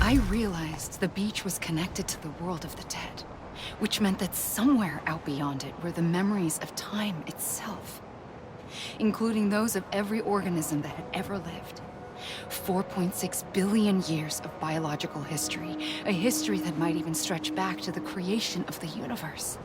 I realized the beach was connected to the world of the dead, which meant that somewhere out beyond it were the memories of time itself, including those of every organism that had ever lived. 4.6 billion years of biological history, a history that might even stretch back to the creation of the universe.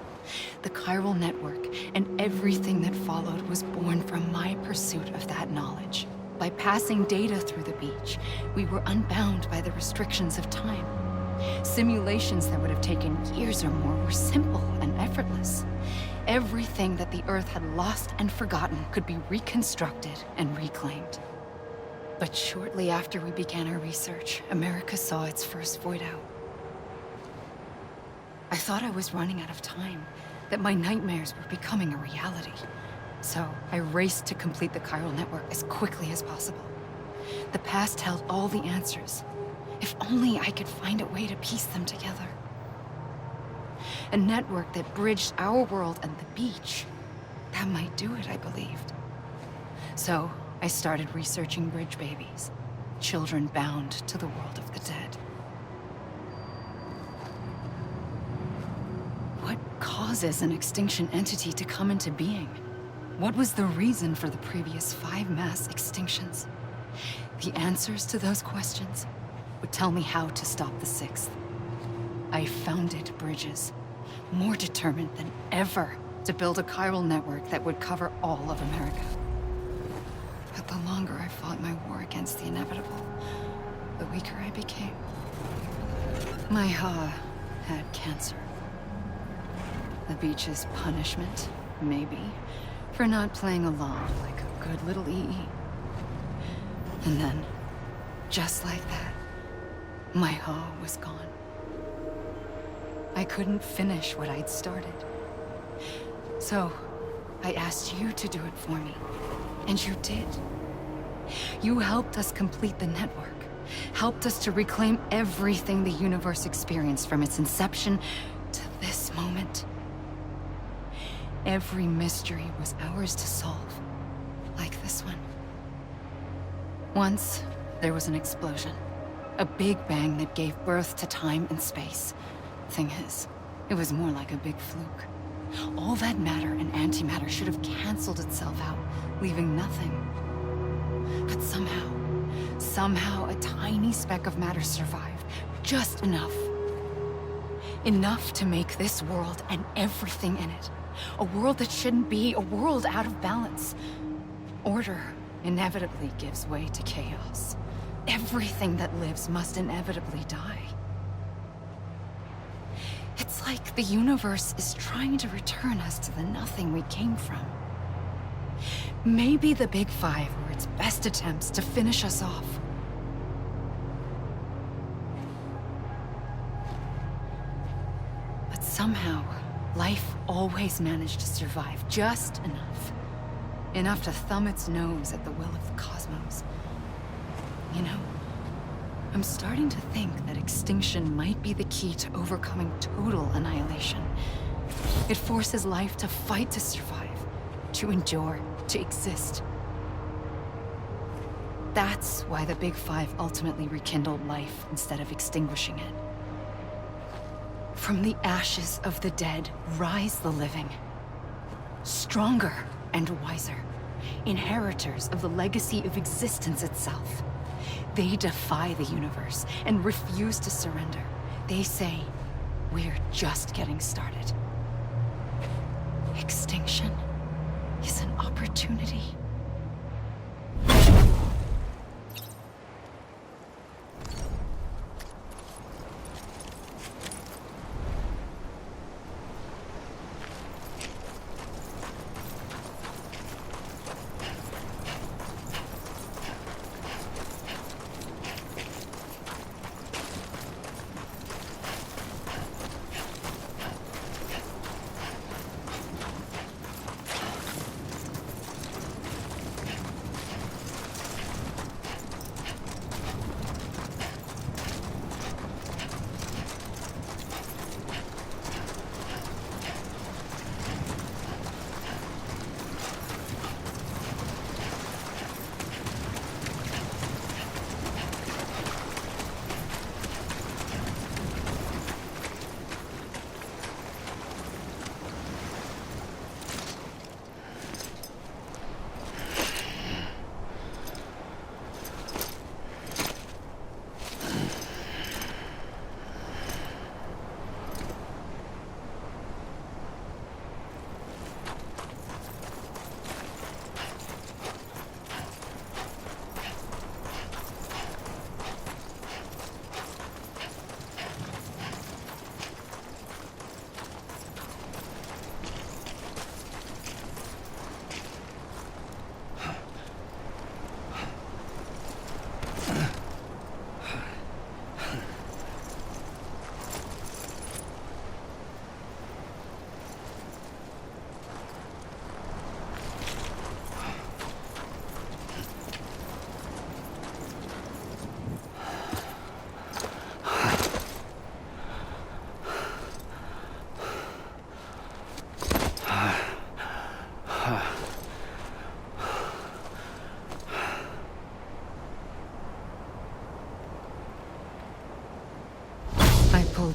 The chiral network and everything that followed was born from my pursuit of that knowledge. By passing data through the beach, we were unbound by the restrictions of time. Simulations that would have taken years or more were simple and effortless. Everything that the Earth had lost and forgotten could be reconstructed and reclaimed. But shortly after we began our research, America saw its first void out. I thought I was running out of time, that my nightmares were becoming a reality. So I raced to complete the chiral network as quickly as possible. The past held all the answers. If only I could find a way to piece them together. A network that bridged our world and the beach. That might do it, I believed. So I started researching bridge babies, children bound to the world of the dead. What causes an extinction entity to come into being? What was the reason for the previous 5 mass extinctions? The answers to those questions would tell me how to stop the 6th. I founded bridges, more determined than ever to build a chiral network that would cover all of America. But the longer I fought my war against the inevitable, the weaker I became. My Ha had cancer. The beach's punishment, maybe, for not playing along like a good little EE. And then, just like that, my Ha was gone. I couldn't finish what I'd started. So, I asked you to do it for me, and you did. You helped us complete the network, helped us to reclaim everything the universe experienced from its inception to this moment. Every mystery was ours to solve, like this one. Once, there was an explosion. A big bang that gave birth to time and space. Thing is, it was more like a big fluke. All that matter and antimatter should have canceled itself out, leaving nothing. But somehow a tiny speck of matter survived. Just enough. Enough to make this world and everything in it. A world that shouldn't be, a world out of balance. Order inevitably gives way to chaos. Everything that lives must inevitably die. It's like the universe is trying to return us to the nothing we came from. Maybe the Big Five were its best attempts to finish us off. But somehow, life always managed to survive just enough. Enough to thumb its nose at the will of the cosmos. You know, I'm starting to think that extinction might be the key to overcoming total annihilation. It forces life to fight to survive, to endure, to exist. That's why the Big Five ultimately rekindled life instead of extinguishing it. From the ashes of the dead rise the living. Stronger and wiser. Inheritors of the legacy of existence itself. They defy the universe and refuse to surrender. They say, we're just getting started. Extinction is an opportunity.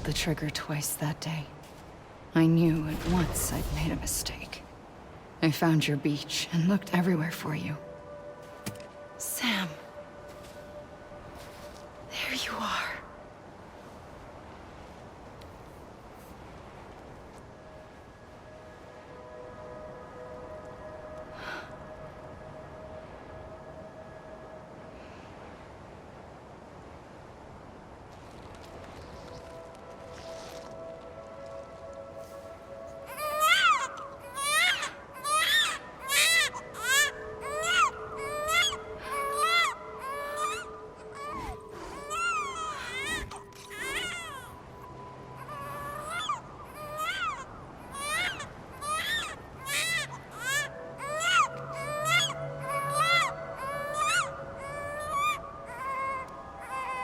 pulled the trigger twice that day. I knew at once I'd made a mistake. I found your beach and looked everywhere for you. Sam. There you are.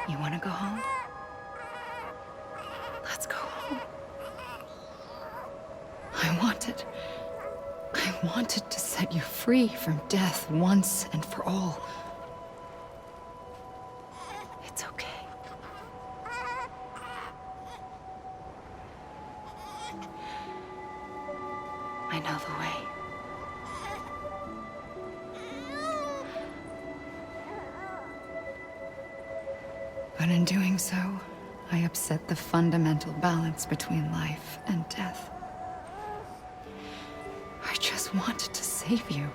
You want to go home? Let's go home. I wanted to set you free from death once and for all. It's okay. I know the way. But in doing so, I upset the fundamental balance between life and death. I just wanted to save you.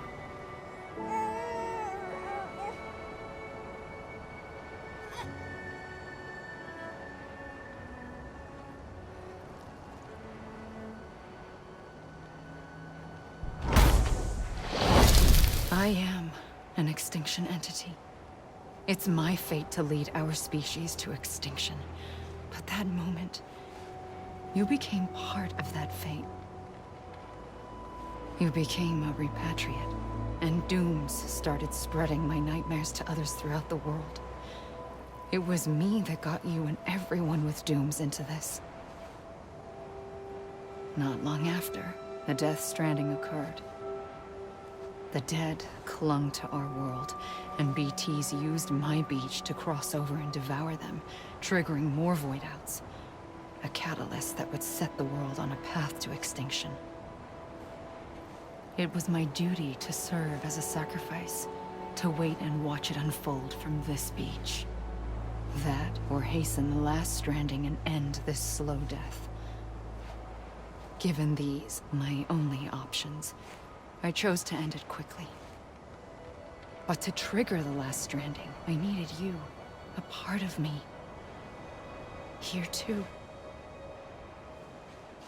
I am an extinction entity. It's my fate to lead our species to extinction. But that moment, you became part of that fate. You became a repatriate, and dooms started spreading my nightmares to others throughout the world. It was me that got you and everyone with dooms into this. Not long after, the Death Stranding occurred. The dead clung to our world, and BTs used my beach to cross over and devour them, triggering more void-outs. A catalyst that would set the world on a path to extinction. It was my duty to serve as a sacrifice, to wait and watch it unfold from this beach. That, or hasten the last stranding and end this slow death. Given these, my only options, I chose to end it quickly. But to trigger the last stranding, I needed you, a part of me. Here too.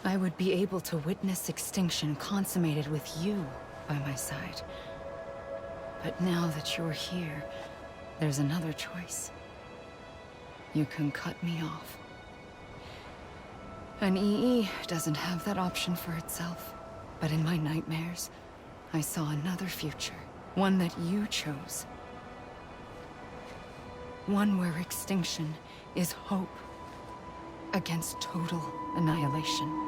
I would be able to witness extinction consummated with you by my side. But now that you're here, there's another choice. You can cut me off. An EE doesn't have that option for itself. But in my nightmares, I saw another future. One that you chose. One where extinction is hope against total annihilation.